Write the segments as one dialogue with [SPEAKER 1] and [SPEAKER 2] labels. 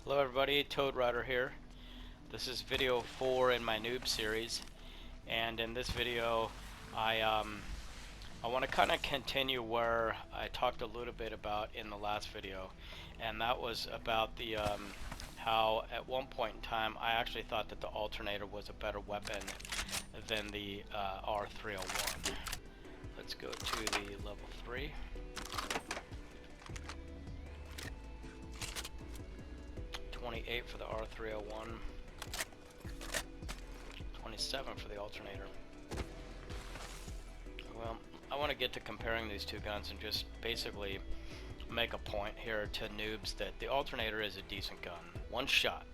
[SPEAKER 1] Hello everybody, Toad Rider here. This is video 4 in my noob series, and in this video I want to kind of continue where I talked a little bit about in the last video, and that was about the how at one point in time I actually thought that the Alternator was a better weapon than the R-301. Let's go to the level 3. 28 for the R-301, 27 for the Alternator. Well, I want to get to comparing these two guns and just basically make a point here to noobs that the Alternator is a decent gun. One shot,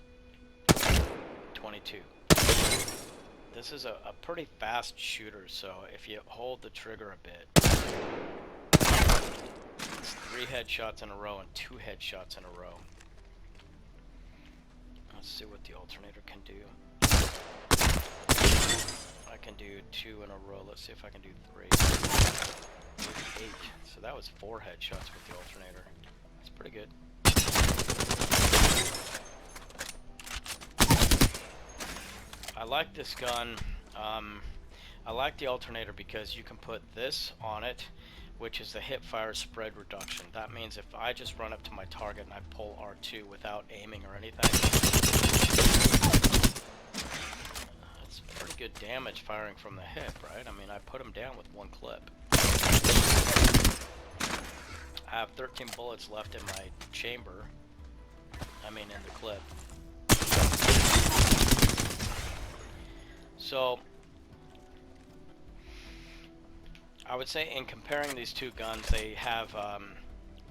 [SPEAKER 1] 22. This is a pretty fast shooter, so if you hold the trigger a bit, it's 3 headshots in a row and 2 headshots in a row. Let's see what the Alternator can do. I can do 2 in a row. Let's see if I can do 3. 8. So that was 4 headshots with the Alternator. That's pretty good. I like this gun. I like the Alternator because you can put this on it, which is the hip-fire spread reduction. That means if I just run up to my target and I pull R2 without aiming or anything, that's pretty good damage firing from the hip, right? I mean, I put him down with 1 clip. I have 13 bullets left in my chamber. I mean, in the clip. So I would say in comparing these two guns, they have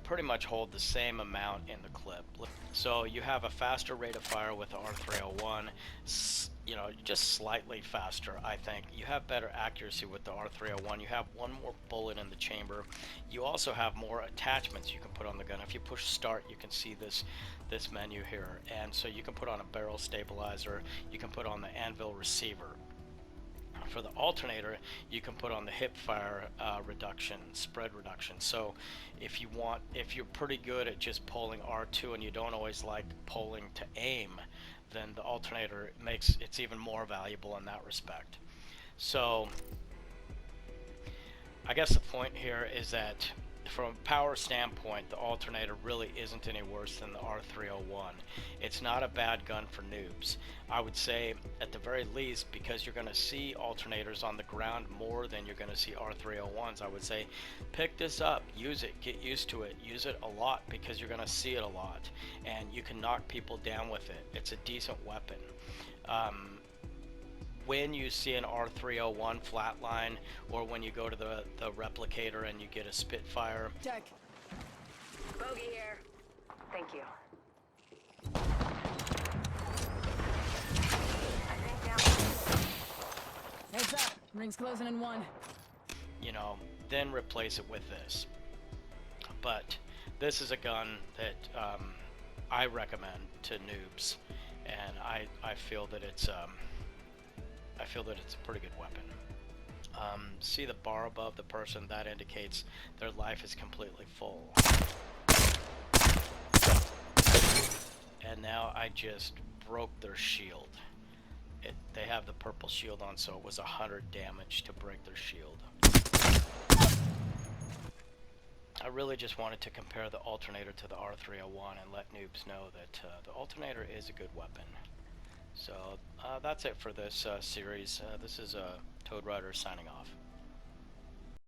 [SPEAKER 1] pretty much hold the same amount in the clip. So you have a faster rate of fire with the R-301, you know, just slightly faster, I think. You have better accuracy with the R-301. You have 1 more bullet in the chamber. You also have more attachments you can put on the gun. If you push start, you can see this menu here, and so you can put on a barrel stabilizer, you can put on the anvil receiver. For the Alternator, you can put on the hip fire reduction, spread reduction. So if you're pretty good at just pulling R2 and you don't always like pulling to aim, then the Alternator makes it's even more valuable in that respect. So I guess the point here is that from a power standpoint, the Alternator really isn't any worse than the R-301. It's not a bad gun for noobs. I would say, at the very least, because you're going to see Alternators on the ground more than you're going to see R-301s, I would say pick this up, use it, get used to it, use it a lot because you're going to see it a lot, and you can knock people down with it. It's a decent weapon. When you see an R-301 flatline, or when you go to the replicator and you get a Spitfire.
[SPEAKER 2] Check. Bogey here. Thank you. Heads up. Ring's closing in 1.
[SPEAKER 1] You know, then replace it with this. But this is a gun that I recommend to noobs, and I feel that it's a pretty good weapon. See the bar above the person? That indicates their life is completely full. And now I just broke their shield. They have the purple shield on, so it was 100 damage to break their shield. I really just wanted to compare the Alternator to the R-301 and let noobs know that the Alternator is a good weapon. So that's it for this series. This is Toad Rider signing off.